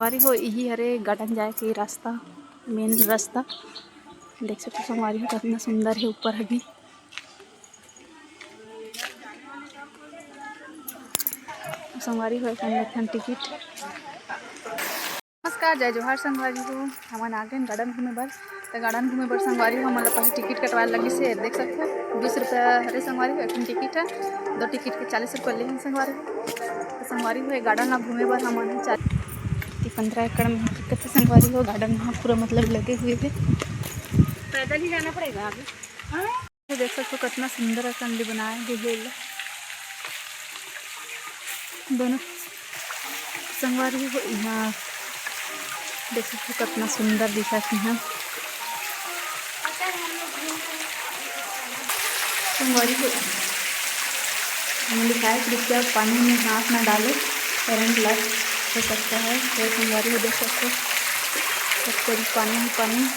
संगवारी हो यही हरे गार्डन जाए के रास्ता मेन रास्ता देख सकते संगवारी हो कितना सुंदर है। ऊपर अभी संगवारी हो लेखन टिकट। नमस्कार जय जोहार संगवारी हो हमन आ गए गार्डन घूमे बर। तो गार्डन घूमे बर संगवारी हो मतलब पहले टिकट कटवाए लगी से देख सकते हो 20 रुपया हरे संगवारी हो। एक टिकट है 2 टिकट के 40 रुपये ले संगवारी हो। तो संगवारी हो गार्डन ला घूमे बर हमन 15 एकड़ में टिकट है संगवारी हो। गार्डन में पूरा मतलब लगे हुए है, पैदल ही जाना पड़ेगा आगे। तो देख सकते हो कितना सुंदर कंडी बनाए गए है दोनों संगवारी हो। यहाँ देख सकते हो कितना सुंदर दिखा है संगवारी हो। हमें लिखा है कृपया पानी में हाथ न डाले, करंट लग हो सकता है। तो संगवारी हो देख सकते हो सब करीब पानी ही पानी।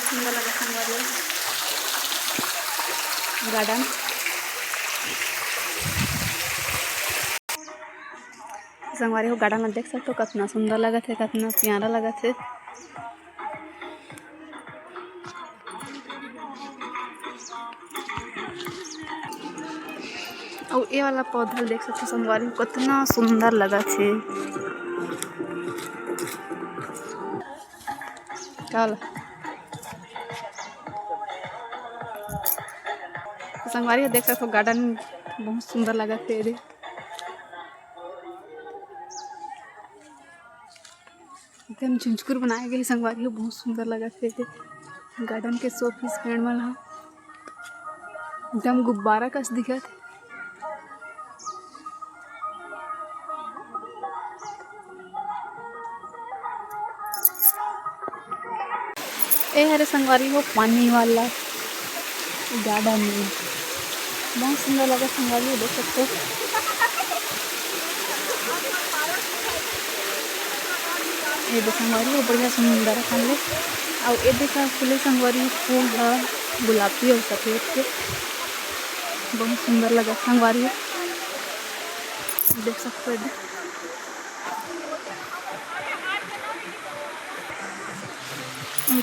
सुंदर लगा संगवारी हो गार्डन। संगवारी हो गार्डन में देख सकते हो कितना सुंदर लगा थे, कितना प्यारा लगा थे। और ये वाला पौधा देख सकते हो संगवारी हो कितना सुंदर लगा थे। चल संगवारी हो देख सकते हो गार्डन बहुत सुंदर लगा थे। एकदम झुंझकुर बनाए गए संगवारी हो बहुत सुंदर लगा थे। गार्डन के शो पीस पेड़ मन एकदम गुब्बारा कस दिखत। ए हरे संगवारी हो पानी वाला गार्डन में बहुत सुंदर लगा संगवारी हो देख सकते हो। ये देखो संगवारी हो बढ़िया सुंदर खान ले। और ये देखा फूले संगवारी फूल है गुलाबी और सफेद के बहुत सुंदर लगा संगवारी हो देख सकते हो।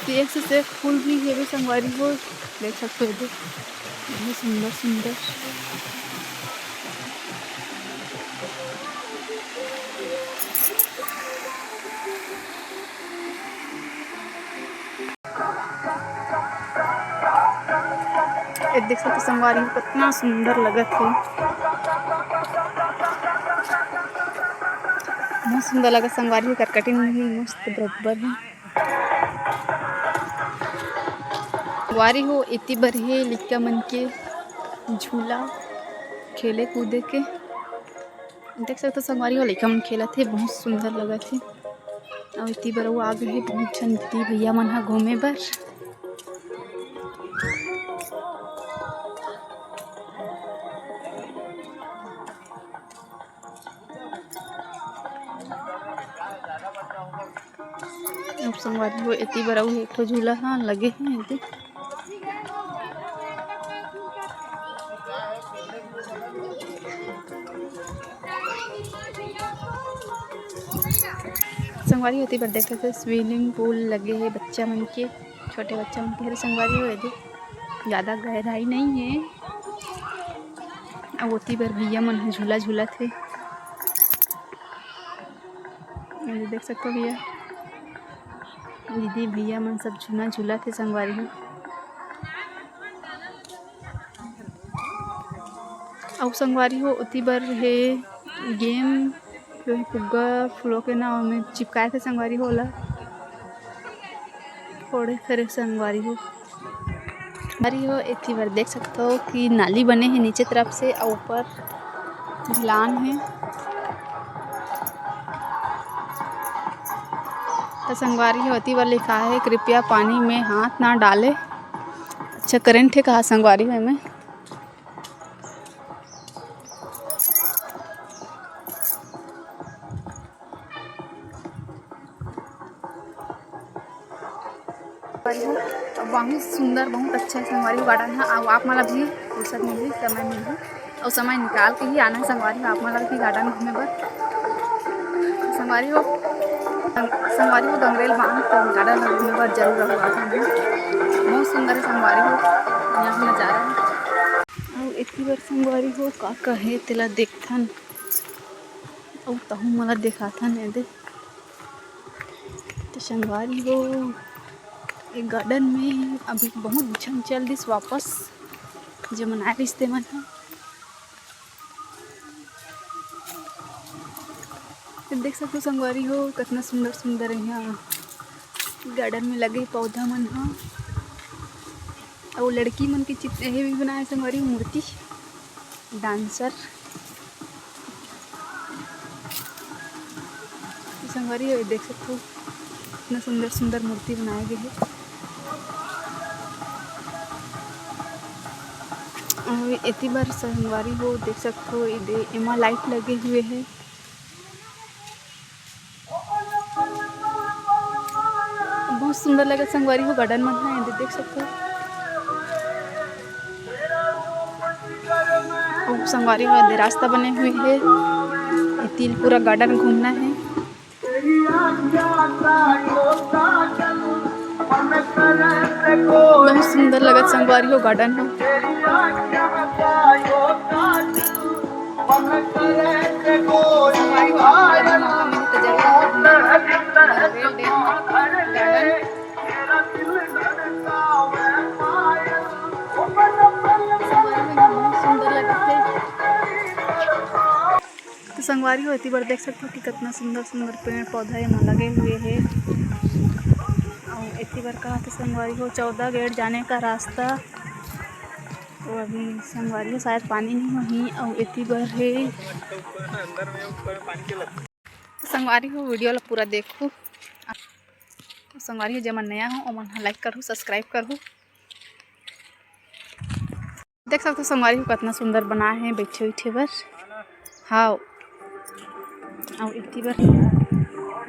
एक से एक फूल भी है भी संगवारी हो देख सकते हो बहुत सुंदर सुंदर। देख सकते संगवारी हो कितना सुंदर लगा थे, बहुत सुंदर लगा संगवारी हो। कटिंग भी मस्त बराबर है संगवारी हो। इतनी बढ़िया लिक्का मन के झूला खेले कूदे के देख सकते संगवारी हो। लइका मन खेला थे बहुत सुंदर लगा थे। और इतनी बार वो आ गए बहुत जन दीदी भैया मन हा घूमे बर। अब संगवारी हो इतनी बार एक ठो झूला हाँ लगे हैं इतनी। संगवारी होती पर देखे थे स्विमिंग पूल लगे हैं बच्चा मन के, छोटे बच्चा मन के हरे संगवारी हो यदि ज़्यादा गहराई नहीं है। अब होती बार भैया मन झूला झूला थे देख सकते हो भैया दीदी भैया मन सब झूला झूला थे संगवारी हो। अब संगवारी हो उती बार है गेम फुग्गा फूलों के नाव में चिपकाए थे संगवारी हो ला थोड़े खरे संगवारी हो। संगवारी हो इतनी बार देख सकते हो कि नाली बने हैं नीचे तरफ से और ऊपर ढलान है। तो संगवारी होती बार लिखा है कृपया पानी में हाथ ना डाले। अच्छा करंट है कहा संगवारी में बहुत सुंदर बहुत अच्छा संगवारी गार्डन है। और आप मला भी फुर्सत मिली समय मिली और समय निकाल के ही आना है संगवारी आप मला भी गार्डन घूमे बर। संगवारी हो गंगरेल बांध तो गार्डन घूमे बर जरूर रहो आप मन। बहुत सुंदर है संगवारी हो यहाँ नज़ारा है। और इतनी बार संगवारी हो का कहे तेला देखथन और तहु मला दिखाथन दे तो संगवारी हो एक गार्डन में अभी बहुत झन चल दिस वापस जो मनाए रिश्ते मन है। देख सकते संगवारी हो कितना सुंदर सुंदर यहाँ गार्डन में लगे पौधा मन है। और लड़की मन के चित्र भी बनाए संगवारी मूर्ति डांसर संगवारी हो देख सकते हो इतना सुंदर सुंदर मूर्ति बनाए गए हैं। और इतनी बार संगवारी हो देख सकते हो एमा लाइट लगे हुए हैं। बहुत सुंदर लगे संगवारी हो गार्डन मन है देख सकते हो। और संगवारी हो रास्ता बने हुए है इतिल पूरा गार्डन घूमना है। बहुत सुंदर लगत संगवारी हो गार्डन है। तो संगवारी हो इतनी बार देख सकते हो कि कितना सुंदर सुंदर पेड़ पौधा यहाँ लगे हुए हैं। और इतनी बार कहा तो संगवारी हो 14 गेट जाने का रास्ता तो अभी संगवारी हो शायद पानी नहीं वहीं और इतनी बार है। तो संगवारी हो वीडियो ला पूरा देखो। तो संगवारी हो जमन नया हो ओमन लाइक करो सब्सक्राइब करो। देख सकते हो संगवारी हो कितना सुंदर बना है बैठे बैठे बर। हाँ और इतनी बार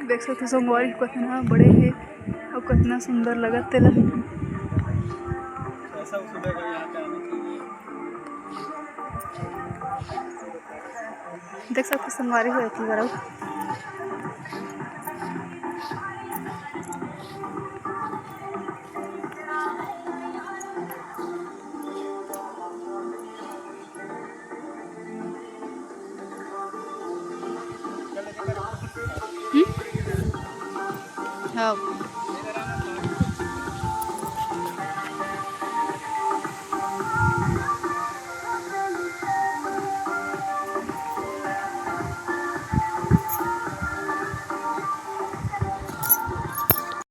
देख सकते हो संगवारी कितना बड़े है और कितना सुंदर लगत तेला। देख सकते संगवारी हो इतनी बार हाँ।